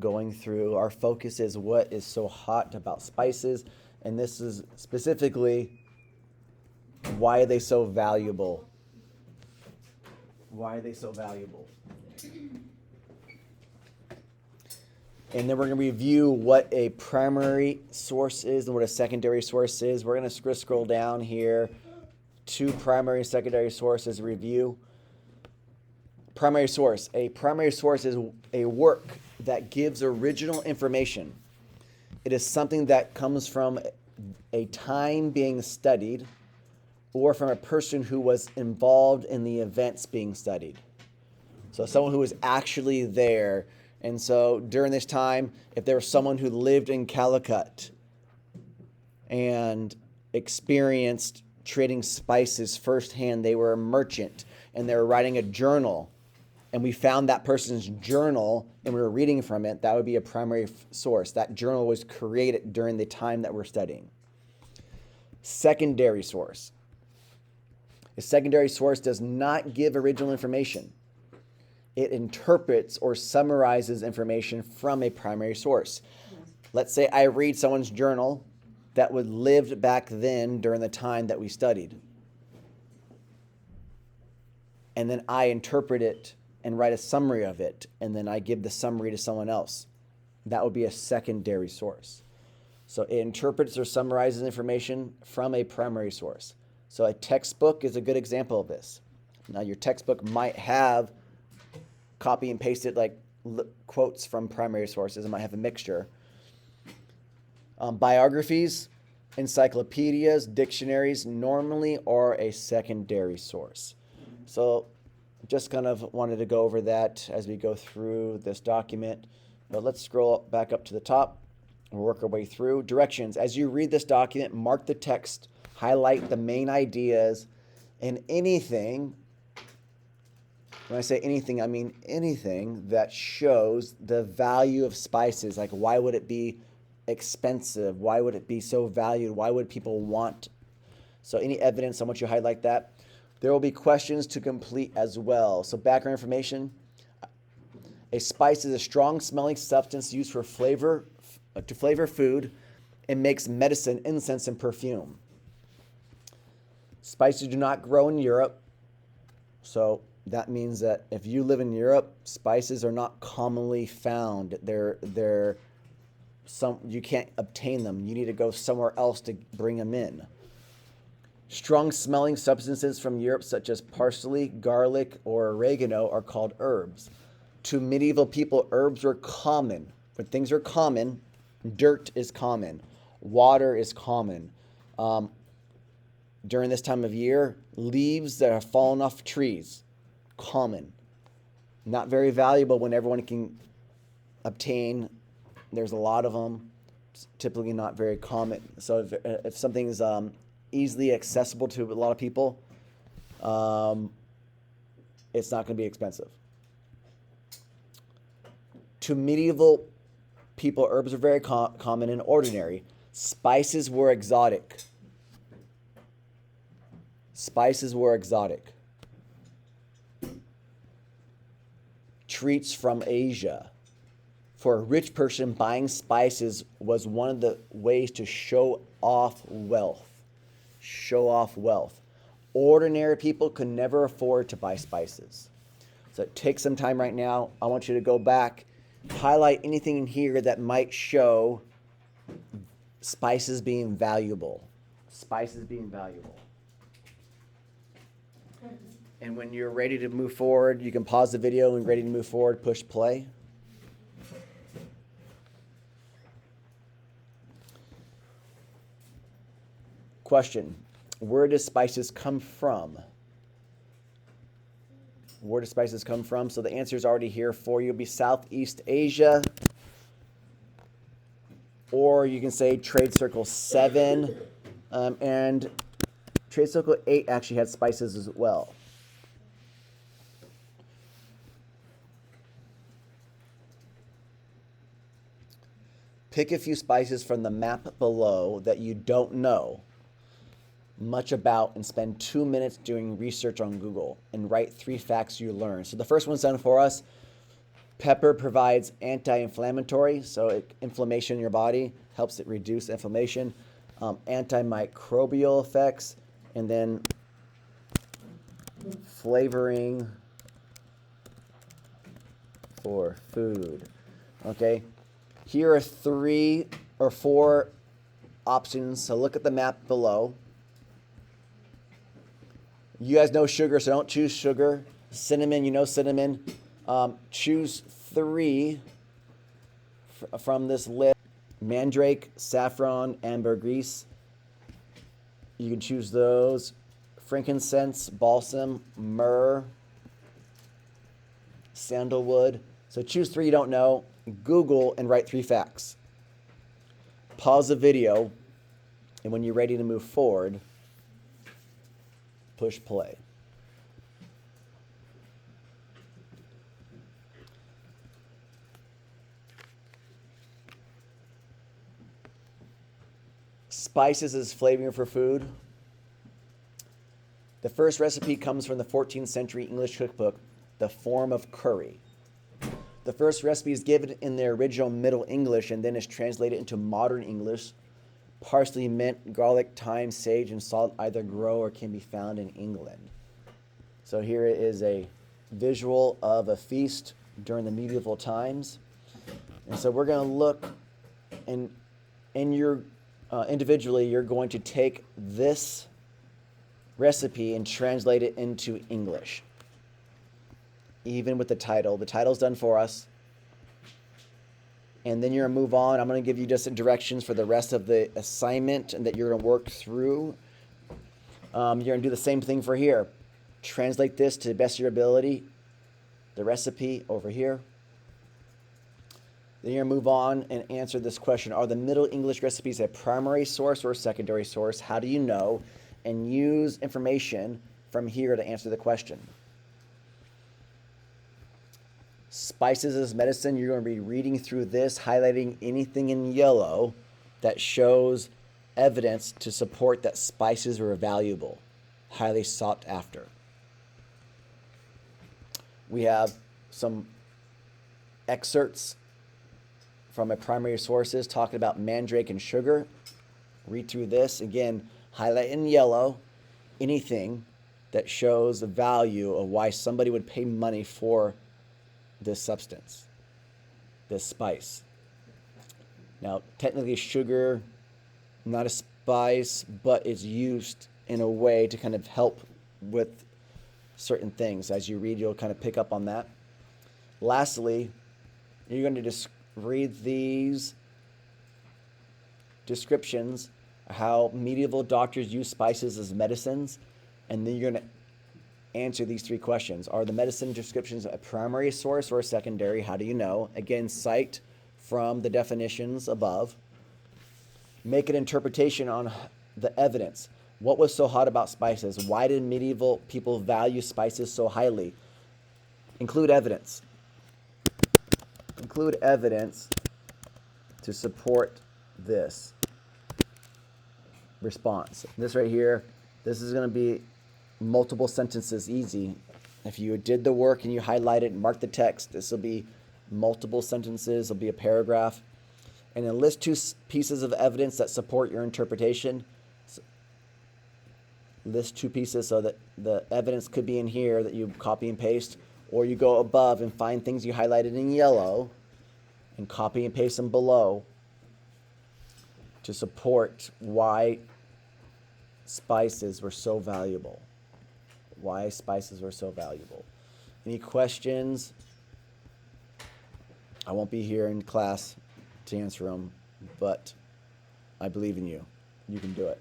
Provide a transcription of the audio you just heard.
going through. Our focus is what is so hot about spices, and this is specifically why are they so valuable? Why are they so valuable? And then we're going to review what a primary source is and what a secondary source is. We're going to scroll down here. Two primary and secondary sources review. Primary source. A primary source is a work that gives original information. It is something that comes from a time being studied or from a person who was involved in the events being studied. So someone who was actually there. And so during this time, if there was someone who lived in Calicut and experienced trading spices firsthand, they were a merchant and they were writing a journal, and we found that person's journal and we were reading from it, that would be a primary source. That journal was created during the time that we're studying. Secondary source. A secondary source does not give original information. It interprets or summarizes information from a primary source. Let's say I read someone's journal that was lived back then during the time that we studied. And then I interpret it and write a summary of it, and then I give the summary to someone else. That would be a secondary source. So it interprets or summarizes information from a primary source. So a textbook is a good example of this. Now your textbook might have copy and pasted like quotes from primary sources. It might have a mixture. Biographies, encyclopedias, dictionaries normally are a secondary source. So just kind of wanted to go over that as we go through this document. But let's scroll back up to the top. We'll work our way through. Directions. As you read this document, mark the text, highlight the main ideas, and anything, when I say anything, I mean anything that shows the value of spices. Like, why would it be expensive? Why would it be so valued? Why would people want? So any evidence, I want you to highlight that. There will be questions to complete as well. So background information. A spice is a strong smelling substance used for flavor, to flavor food, and makes medicine, incense, and perfume. Spices do not grow in Europe. So that means that if you live in Europe, spices are not commonly found. You can't obtain them. You need to go somewhere else to bring them in. Strong smelling substances from Europe, such as parsley, garlic, or oregano, are called herbs. To medieval people, herbs were common. When things are common, dirt is common. Water is common. During this time of year, leaves that have fallen off trees, common. Not very valuable when everyone can obtain. There's a lot of them. It's typically not very common. So if something is easily accessible to a lot of people, it's not going to be expensive. To medieval people, herbs are very common and ordinary. Spices were exotic. Spices were exotic. Treats from Asia. For a rich person, buying spices was one of the ways to show off wealth. Show off wealth. Ordinary people could never afford to buy spices. So take some time right now. I want you to go back, highlight anything in here that might show spices being valuable. Spices being valuable. And when you're ready to move forward, you can pause the video and ready to move forward, push play. Question: where do spices come from? Where do spices come from? So the answer is already here for you. It'll be Southeast Asia. Or you can say Trade Circle 7. And Trade Circle 8 actually had spices as well. Pick a few spices from the map below that you don't know much about and spend 2 minutes doing research on Google and write 3 facts you learned. So the first one's done for us. Pepper provides anti-inflammatory, so inflammation in your body helps it reduce inflammation. Antimicrobial effects, and then flavoring for food. Okay, here are 3 or 4 options. So look at the map below. You guys know sugar, so don't choose sugar. Cinnamon, you know cinnamon. Choose 3 from this list. Mandrake, saffron, ambergris. You can choose those. Frankincense, balsam, myrrh, sandalwood. So choose 3 you don't know. Google and write 3 facts. Pause the video, and when you're ready to move forward, push play. Spices as flavoring for food. The first recipe comes from the 14th century English cookbook, The Form of Curry. The first recipe is given in the original Middle English and then is translated into modern English. Parsley, mint, garlic, thyme, sage, and salt either grow or can be found in England. So here is a visual of a feast during the medieval times. And so we're going to look, and in your individually, you're going to take this recipe and translate it into English. Even with the title. The title's done for us. And then you're going to move on. I'm going to give you just directions for the rest of the assignment and that you're going to work through. You're going to do the same thing for here. Translate this to the best of your ability. The recipe over here. Then you're going to move on and answer this question. Are the Middle English recipes a primary source or a secondary source? How do you know? And use information from here to answer the question. Spices as medicine. You're going to be reading through this, highlighting anything in yellow that shows evidence to support that spices are valuable, highly sought after. We have some excerpts from a primary sources talking about mandrake and sugar. Read through this. Again, highlight in yellow anything that shows the value of why somebody would pay money for this substance, this spice. Now, technically sugar, not a spice, but it's used in a way to kind of help with certain things. As you read, you'll kind of pick up on that. Lastly, you're going to just read these descriptions, how medieval doctors use spices as medicines, and then you're going to answer these 3 questions. Are the medicine descriptions a primary source or a secondary? How do you know? Again, cite from the definitions above. Make an interpretation on the evidence. What was so hot about spices? Why did medieval people value spices so highly? Include evidence. Include evidence to support this response. This right here, this is going to be multiple sentences easy. If you did the work and you highlight it and mark the text, this will be multiple sentences, it'll be a paragraph. And then list 2 pieces of evidence that support your interpretation. List 2 pieces so that the evidence could be in here that you copy and paste, or you go above and find things you highlighted in yellow and copy and paste them below to support why spices were so valuable. Why spices were so valuable. Any questions? I won't be here in class to answer them, but I believe in you. You can do it.